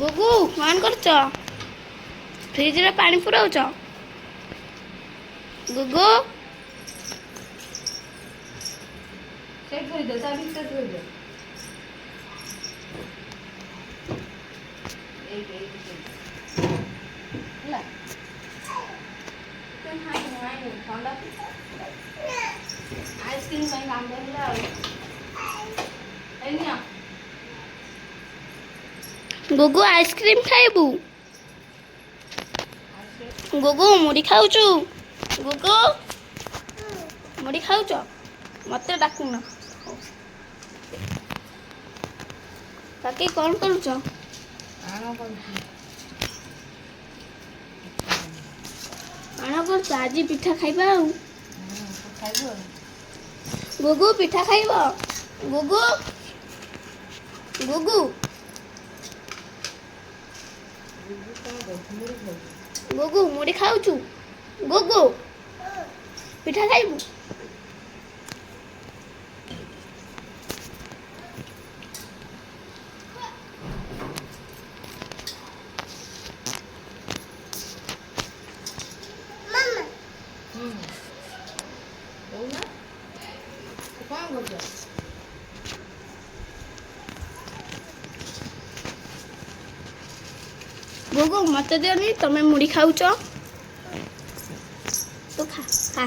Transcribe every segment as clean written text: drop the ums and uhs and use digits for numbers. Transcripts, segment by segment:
ଗୁଗୁ କଣ କରୁଛ? ଫ୍ରିଜରେ ପାଣି ପୁରାଉଛ? ଗୁଗୁ ସେ ଥୋଇଦେ ତା ଭିତରେ ଥୋଇଦେ। ହେଲା ଥଣ୍ଡା ଆଇସ୍କ୍ରିମ୍ ପାଇଁ କାମ ହେଲା ଆଉ ଏଇନିଆ ଗୁଗୁ ଆଇସ୍କ୍ରିମ୍ ଖାଇବୁ? ଗୁଗୁ ମୁଢ଼ି ଖାଉଛୁ? ଗୁଗୁ ମୁଢ଼ି ଖାଉଛ? ମତେ ଡାକୁନ। କାକି କଣ କରୁଛ? ଆଣ କରୁଛି। ଆଣ କରୁଛ? ଆଜି ପିଠା ଖାଇବା ଆଉ। ତୁ ଖାଇବୁ ଆଉ। ଗୁଗୁ ପିଠା ଖାଇବ? ଗୁଗୁ ଗୁଗୁ କଣ କରୁଛୁ? ମୁଢ଼ି ଖାଉଛି। ଗୁଗୁ ମୁଢ଼ି ଖାଉଛୁ? ଗୁଗୁ ପିଠା ଖାଇବୁ? କହୁନା ତୁ କଣ କରୁଛ? ଗୁଗୁ ମତେ ଦିଅନି, ତମେ ମୁଢ଼ି ଖାଉଛ? ତୁ ଖା ଖା।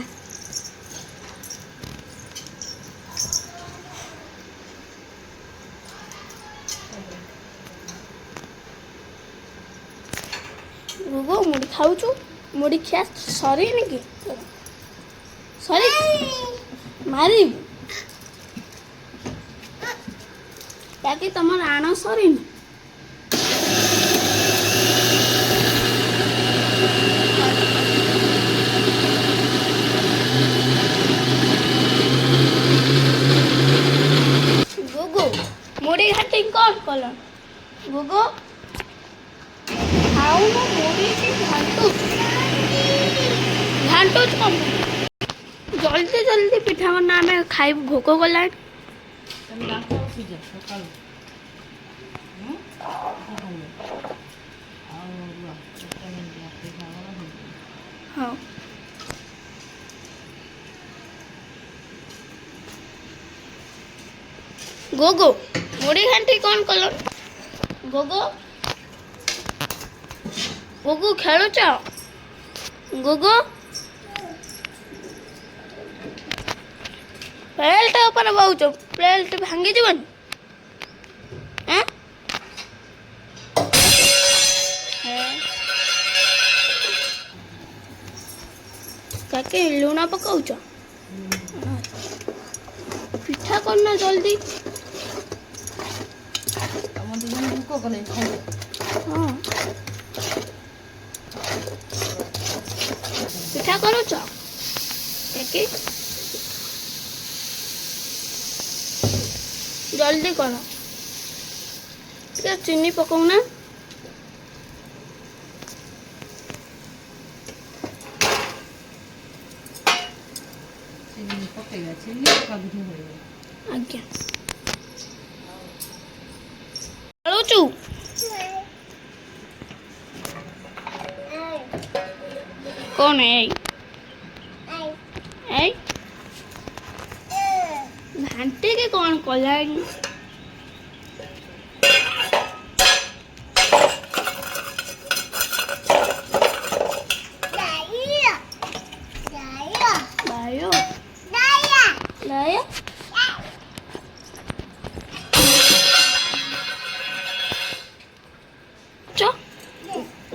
ଗୁଗୁ ମୁଢ଼ି ଖାଉଛୁ? ମୁଢ଼ି ଖିଆ ସରିନି କି? ସରି ମାରିବି। କାକି ତମର ଆଣ ସରିନି? ଗୁଗୁ ମୁଢ଼ି ଘାଣ୍ଟିକି କଣ କଲ? ଗୁଗୁ ଖାଉନ ମୁଢ଼ିକି ଘାଣ୍ଟୁଛୁ କଣ? ଜଲ୍ଦି ଜଲ୍ଦି ପିଠା ବନା, ଆମେ ଖାଇବୁ, ଭୋକ କଲାଣି। ତମେ ଦାନ୍ତ ଘଷିଛ ସକାଳୁ? ପିଠା ଖାଇବ ଆଉ ରୁହ 1 ମିନିଟ୍ ଅପେକ୍ଷା କର ହେଇଯିବ। ହଉ ଗୁଗୁ ମୁଢ଼ି ଘାଣ୍ଟି କଣ କଲ? ଗୁଗୁ ଗୁଗୁ ଖେଳୁଛ? ଗୁଗୁ ପ୍ଲେଟ୍ ଉପରେ ବଉଛ, ପ୍ଲେଟ୍ ଭାଙ୍ଗିଯିବନି? କାକି ଲୁଣ ପକାଉଛ? ପିଠା କରନା ଜଲ୍ଦି। ତମ ଦି ଜଣ ଭୋକ କଲେ ଖାଇବ। ହଁ ପିଠା କରୁଛ? କାକି ଜଲ୍ଦି କର, ଟିକେ ଚିନି ପକାଉନା। ଚିନି ପକେଇବା, ଚିନି ପକା ପିଠା କରିବ। ଆଜ୍ଞା ଖେଳୁଛୁ? କଣ ଏଇ ଏଇ ଘାଣ୍ଟିକି କଣ କଲାଣି?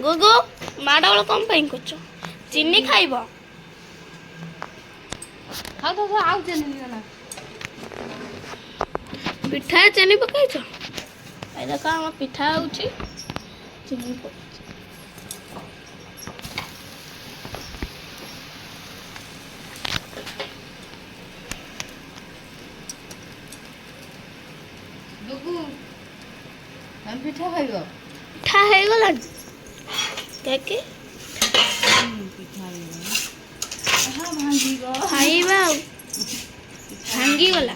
ଗୁଗୁ ମାଡ଼ଗୋଳ କଣ ପାଇଁ କରୁଛ? ଚିନି ଖାଇବ? ଖାଉ ତ ଆଉ ଚିନି ଦିଅ ନା। ପିଠାରେ ଚିନି ପକେଇଛ? ଏ ଦେଖ ଆମ ପିଠା ହେଉଛି, ଚିନି ପକେଇଛି। ଗୁଗୁ ତମେ ପିଠା ଖାଇବ? ପିଠା ହେଇଗଲାଣି? କାକି ପିଠା ହେଇଗଲାଣି। ଭାଙ୍ଗିଗଲା। ଖାଇବା ଆଉ। ଭାଙ୍ଗିଗଲା।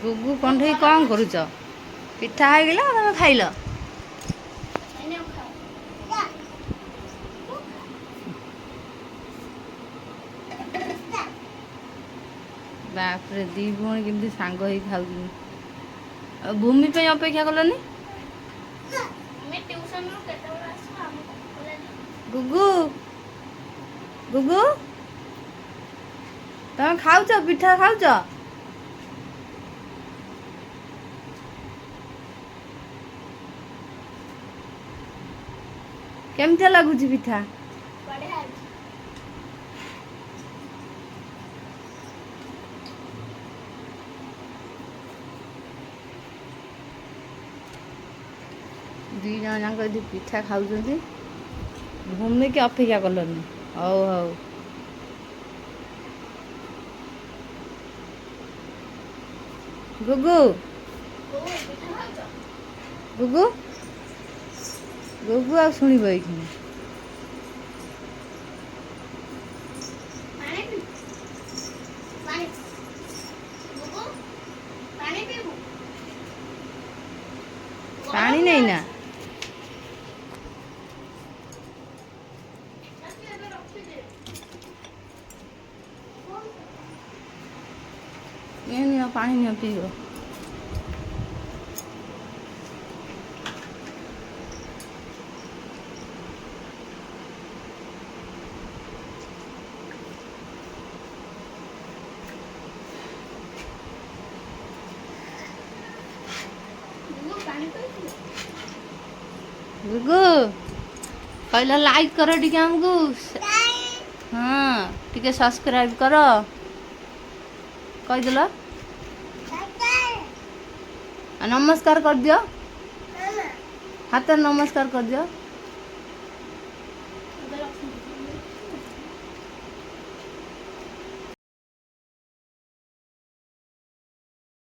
ଗୁଗୁ କଣ୍ଢେଇ କ'ଣ କରୁଛ? ପିଠା ହେଇଗଲା ତମେ ଖାଇଲ? ବାପରେ ଦି ଭଉଣୀ କେମିତି ସାଙ୍ଗ ହେଇକି ଖାଉଛନ୍ତି। ଆଉ ଭୂମି ପାଇଁ ଅପେକ୍ଷା କଲନି? ଗୁଗୁ ଗୁଗୁ ତମେ ଖାଉଛ? ପିଠା ଖାଉଛ? କେମିତିଆ ଲାଗୁଛି ପିଠା? ଦି ଜଣ ଯାକ ଏଠି ପିଠା ଖାଉଛନ୍ତି। ଭୂମିକି ଅପେକ୍ଷା କଲନି? ହଉ ହଉ। ଗୁଗୁ ଗୁଗୁ ଗୁଗୁ ଆଉ ଶୁଣିବ ଏଇଖିଣି। ପାଣି ନେଇନା? ନିଅ ପାଣି ନିଅ ପିଇବ। ଗୁଗୁ କହିଲ ଲାଇକ୍ କର ଟିକେ ଆମକୁ। ହଁ ଟିକେ ସବସ୍କ୍ରାଇବ କର କହିଦେଲ। ନମସ୍କାର କରିଦିଅ, ହାତରେ ନମସ୍କାର କରିଦିଅ।